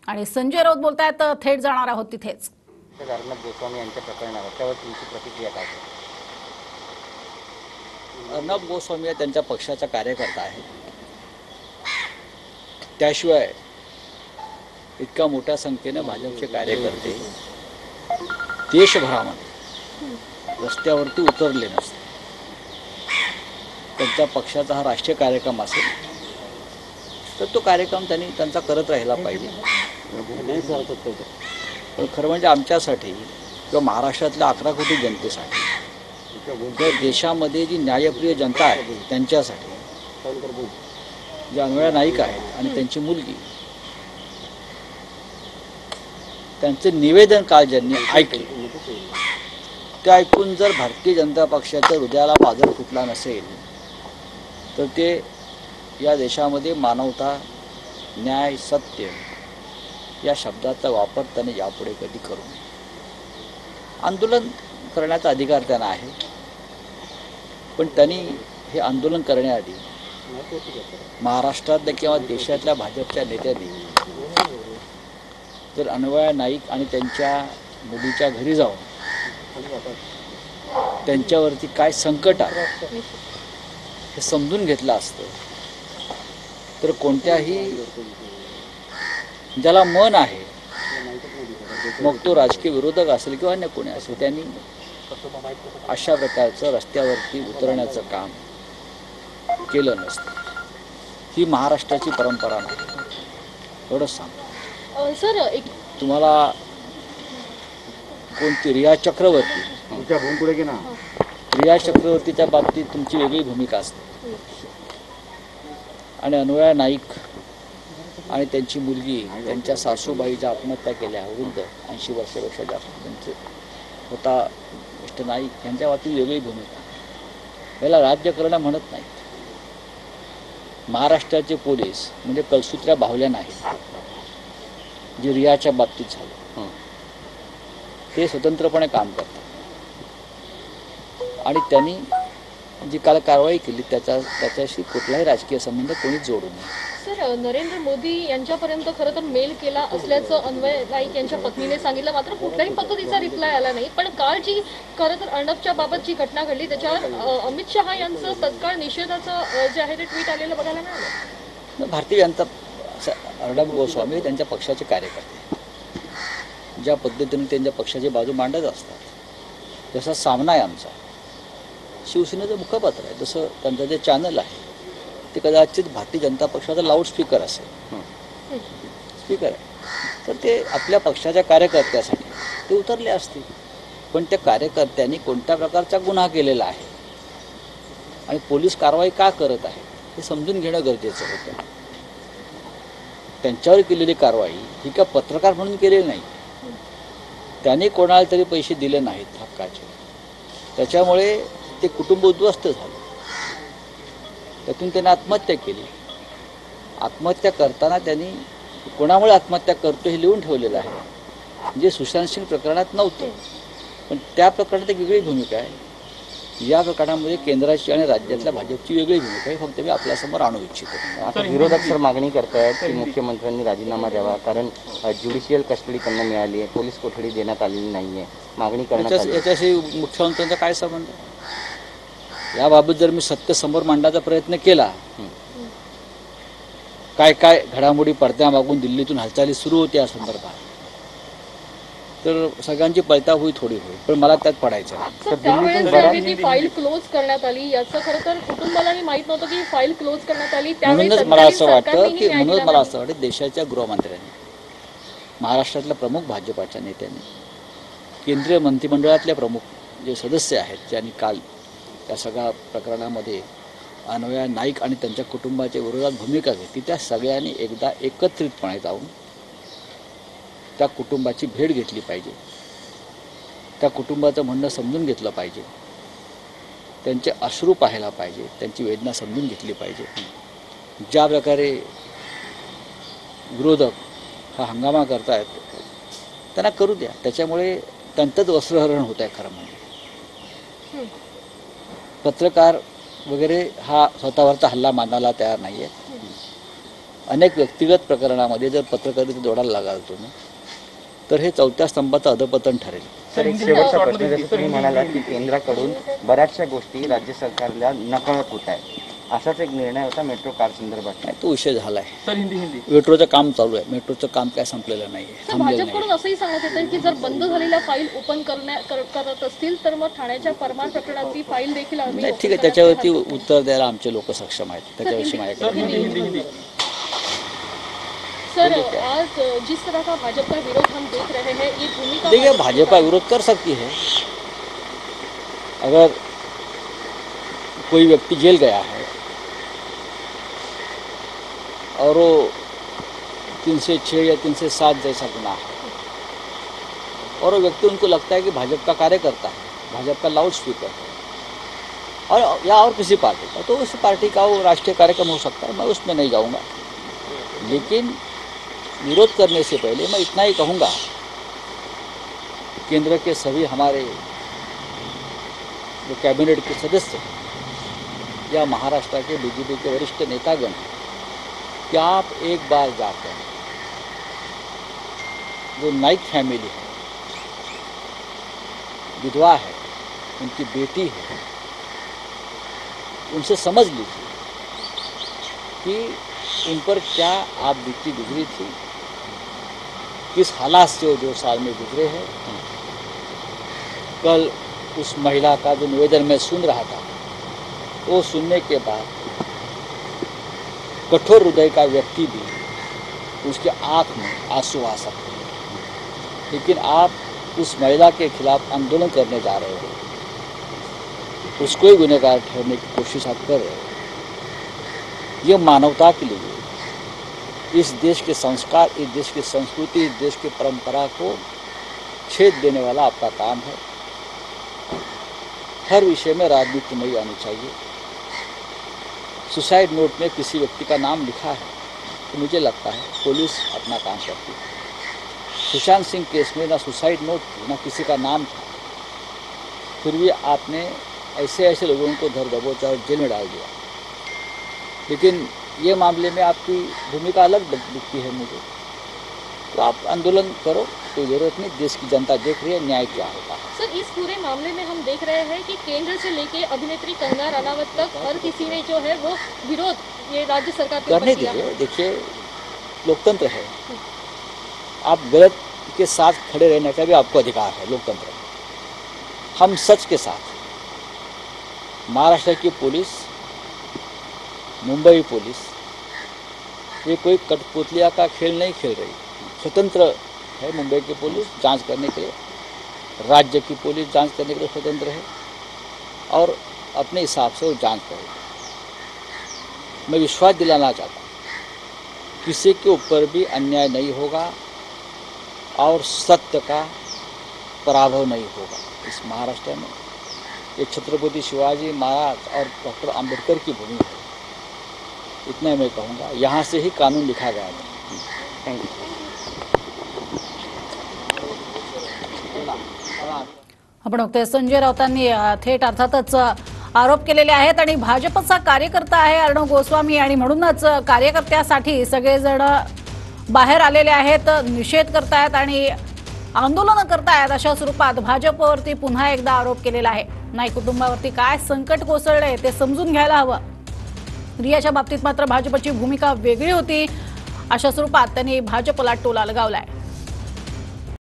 आणि संजय राऊत बोलतायत थेट जाणार आहोत तिथेच. अर्णब गोस्वामी यांच्या प्रकरणावर त्यावर तुमची प्रतिक्रिया काय? अर्णब गोस्वामी त्यांच्या पक्षाचा कार्यकर्ता आहे. त्याशिवाय इतक्या मोठ्या संख्येने भाजपचे कार्यकर्ते देशभरामध्ये रस्त्यावरती उतरले नसते. त्यांच्या पक्षाचा हा राष्ट्रीय कार्यक्रम असेल तर तो कार्यक्रम त्यांचा करत राहिला पाहिजे. पण खरं म्हणजे आमच्यासाठी किंवा महाराष्ट्रातल्या 11 कोटी जनतेसाठी किंवा देशामध्ये जी न्यायप्रिय जनता आहे त्यांच्यासाठी जे अन्वया नाईक आहेत आणि त्यांची मुलगी, त्यांचं निवेदन काल ज्यांनी ऐकले ते ऐकून जर भारतीय जनता पक्षाच्या हृदयाला पाझर फुटला नसेल तर ते या देशामध्ये मानवता, न्याय, सत्य या शब्दाचा वापर त्याने यापुढे कधी करू नये. आंदोलन करण्याचा अधिकार त्यांना आहे, पण त्यांनी हे आंदोलन करण्याआधी महाराष्ट्रातल्या किंवा देशातल्या भाजपच्या नेत्यांनी जर अन्वया नाईक आणि त्यांच्या मुलीच्या घरी जाऊन त्यांच्यावरती काय संकट आहे हे समजून घेतलं असतं तर कोणत्याही ज्याला मन आहे, मग तो राजकीय विरोधक असेल किंवा अन्य कोणी असेल, त्यांनी अशा प्रकारचं रस्त्यावरती उतरण्याचं काम केलं नसतं. ही महाराष्ट्राची परंपरा नाही, एवढंच सांगतो. सर तुम्हाला कोणती रिया चक्रवर्ती, रिया चक्रवर्तीच्या बाबतीत तुमची वेगळी भूमिका असते आणि अन्वया नाईक आणि त्यांची मुलगी, त्यांच्या सासूबाईच्या आत्महत्या केल्या, वृद्ध 80 वर्षापेक्षा जास्त त्यांचे होता मिस्टर नाईक, यांच्या बाबतीत वेगळी भूमिका. याला राज्यकरण म्हणत नाहीत. महाराष्ट्राचे पोलीस म्हणजे कलसूत्र्या बाहुल्या नाहीत. जे रियाच्या बाबतीत झालं ते स्वतंत्रपणे काम करतात आणि त्यांनी जी काल कारवाई केली त्याच्याशी कुठलाही राजकीय संबंध कोणीच जोडू नये. सर, नरेंद्र मोदी यांच्यापर्यंत खरं तर मेल केला असल्याचं अन्वय नाईक यांच्या पत्नीने सांगितलं, मात्र कुठल्याही पद्धतीचा रिप्लाय आला नाही. पण काल जी खरं तर अर्णबच्या बाबत जी घटना घडली त्याच्यावर अमित शहा यांचं तत्काळ निषेधाचं जे आहे ते ट्विट आलेलं बघायला मिळालं. भारतीय जनता अर्णब गोस्वामी त्यांच्या पक्षाचे कार्यकर्ते ज्या पद्धतीने त्यांच्या पक्षाची बाजू मांडत असतात तसा सामना आहे आमचा. शिवसेनेचं मुखपत्र आहे, जसं त्यांचं जे चॅनल आहे ते कदाचित भारतीय जनता पक्षाचा लाऊडस्पीकर असेल, स्पीकर आहे, तर ते आपल्या पक्षाच्या कार्यकर्त्यासाठी ते उतरले असतील. पण त्या कार्यकर्त्यांनी कोणत्या प्रकारचा गुन्हा केलेला आहे आणि पोलीस कारवाई का करत आहे हे समजून घेणं गरजेचं होतं. त्यांच्यावर केलेली कारवाई ही का पत्रकार म्हणून केलेली नाही, त्यांनी कोणाला तरी पैसे दिले नाहीत हक्काचे, त्याच्यामुळे ते कुटुंब उद्ध्वस्त झालं. त्यातून त्याने आत्महत्या केली. आत्महत्या करताना त्यांनी कोणामुळे आत्महत्या करतो हे लिहून ठेवलेलं आहे, जे सुशांत सिंग प्रकरणात नव्हतं. पण त्या प्रकरणात एक वेगळी भूमिका आहे, या प्रकरणामध्ये केंद्राची आणि राज्यातल्या भाजपची वेगळी भूमिका आहे. फक्त मी आपल्यासमोर आणू इच्छितो. आता विरोधक सर मागणी करतायत की मुख्यमंत्र्यांनी राजीनामा द्यावा, कारण ज्युडिशियल कस्टडी त्यांना मिळाली आहे, पोलीस कोठडी देण्यात आलेली नाही आहे, मागणी करण्यात आली. याच्याशी मुख्यमंत्र्यांचा काय संबंध? याबाबत जर मी सत्य समोर मांडण्याचा प्रयत्न केला, काय काय घडामोडी पडद्यामागून दिल्लीतून हालचाली सुरू होती या संदर्भात, तर सगळ्यांची पळताहुई थोडी होईल, पण मला त्यात पडायचं त्यावेळेस ती फाईल क्लोज करण्यात आली याचं खरं तर कुटुंबालाही माहित नव्हतं की फाईल क्लोज करण्यात आली. म्हणूनच मला असं वाटतं देशाच्या गृहमंत्र्यांनी, महाराष्ट्रातल्या प्रमुख भाजपाच्या नेत्यांनी, केंद्रीय मंत्रिमंडळातले प्रमुख जे सदस्य आहेत ज्यांनी काल त्या सगळ्या प्रकरणामध्ये अन्वया नाईक आणि त्यांच्या कुटुंबाच्या विरोधात भूमिका घेतली, त्या सगळ्यांनी एकदा एकत्रितपणे जाऊन त्या कुटुंबाची भेट घेतली पाहिजे, त्या कुटुंबाचं म्हणणं समजून घेतलं पाहिजे, त्यांचे अश्रू पाहायला पाहिजे, त्यांची वेदना समजून घेतली पाहिजे. ज्या प्रकारे विरोधक हा हंगामा करतायत त्यांना करू द्या, त्याच्यामुळे त्यांचंच वस्त्रहरण होत आहे. खरं म्हणजे पत्रकार वगैरे हा स्वतःवरचा हल्ला मानायला तयार नाही आहे. अनेक व्यक्तिगत प्रकरणामध्ये जर पत्रकारिता जोडायला लागाल तुम्ही तर हे चौथ्या स्तंभाचं अधपतन ठरेल. सर एक शेवटचा प्रश्न, जसं तुम्ही म्हणालात की केंद्राकडून बऱ्याचशा गोष्टी राज्य सरकारला नकळत होत आहेत, असाच एक निर्णय होता मेट्रो कार संदर्भात. नाही, तो विषय झाला आहे. मेट्रोचं काम चालू आहे. मेट्रोचं काम काय संपलेलं नाही आहे, सर, थांबलेलं भाजपकडून नाही. असंही सांगण्यात येतं की जर बंद झालेल्या फाईल ओपन करत असतील तर मग ठाण्याच्या परमार प्रकरणाची फाईल देखील आम्ही नाही, open ठीक आहे, करण्यास त्याच्यावरती तयार आहोत. उत्तर द्यायला आमचे लोक सक्षम आहेत. त्याच्याविषयी माझ्याकडे सर, आज जिस तरह का भाजपा विरोध हम देख रहे हैं, ये भूमिका देखिए भाजपा विरोध कर सकती है. अगर कोई व्यक्ति जेल गया है और वो 306 या 307 जैसा गुनाह है और वो व्यक्ति उनको लगता है कि भाजपा का कार्यकर्ता है, भाजपा का लाउड स्पीकर है और या और किसी पार्टी का, तो उस पार्टी का वो राष्ट्रीय कार्यक्रम हो सकता है, मैं उसमें नहीं जाऊंगा. लेकिन विरोध करने से पहले मैं इतना ही कहूँगा, केंद्र के सभी हमारे जो कैबिनेट के सदस्य या महाराष्ट्र के बीजेपी के वरिष्ठ नेतागण, कि आप एक बार जाकर जो नाइक फैमिली है, विधवा है, उनकी बेटी है, उनसे समझ लीजिए कि उन पर क्या आप बीती गुजरी थी, किस हालात से वो 2 साल में गुजरे हैं. कल उस महिला का जो निवेदन मैं सुन रहा था, वो सुनने के बाद कठोर हृदय का व्यक्ति भी उसके आँख में आंसू आ सकते हैं. लेकिन आप उस महिला के खिलाफ आंदोलन करने जा रहे हो, उसको ही गुनहगार ठहरने की कोशिश आप कर रहे हो. ये मानवता के लिए, इस देश के संस्कार, इस देश की संस्कृति, इस देश की परंपरा को छेद देने वाला आपका काम है. हर विषय में राजनीति नहीं आनी चाहिए. सुसाइड नोट में किसी व्यक्ति का नाम लिखा है तो मुझे लगता है पुलिस अपना काम करती है. सुशांत सिंह केस में ना सुसाइड नोट थी, ना किसी का नाम था, फिर भी आपने ऐसे लोगों को धर दबोचा और जेल में डाल दिया. लेकिन ये मामले में आपकी भूमिका अलग दिखती है मुझे. तो आप आंदोलन करो, कोई ज़रूरत नहीं. देश की जनता देख रही है न्याय क्या होता है. सर, इस पूरे मामले में हम देख रहे हैं कि केंद्र से लेके अभिनेत्री कंगना रनावत तक हर किसी ने जो है वो विरोध ये राज्य सरकार के करने ऊपर किया. दीजिए. देखिए, लोकतंत्र है, आप गलत के साथ खड़े रहने का भी आपको अधिकार है. लोकतंत्र है. हम सच के साथ, महाराष्ट्र की पुलिस, मुंबई पुलिस, ये कोई कठपुतलिया का खेल नहीं खेल रही. स्वतंत्र है मुंबई की पुलिस जांच करने के लिए, राज्य की पुलिस जांच करने के लिए स्वतंत्र है और अपने हिसाब से वो जांच करेगी. मैं विश्वास दिलाना चाहता हूँ किसी के ऊपर भी अन्याय नहीं होगा और सत्य का पराभव नहीं होगा. इस महाराष्ट्र में ये छत्रपति शिवाजी महाराज और डॉक्टर अंबेडकर की भूमि है. इतना मैं कहूँगा. यहाँ से ही कानून लिखा गया था. Thank you. आपण बघतोय संजय राऊतांनी थेट अर्थातच आरोप केलेले आहेत आणि भाजपचा कार्यकर्ता आहे अर्णव गोस्वामी आणि म्हणूनच कार्यकर्त्यासाठी सगळेजण बाहेर आलेले आहेत, निषेध करतायत आणि आंदोलन करतायत. अशा स्वरूपात भाजपवरती पुन्हा एकदा आरोप केलेला आहे. नाईक कुटुंबावरती काय संकट कोसळले ते समजून घ्यायला हवं. रियाच्या बाबतीत मात्र भाजपची भूमिका वेगळी होती. अशा स्वरूपात त्यांनी भाजपला टोला लगावलाय.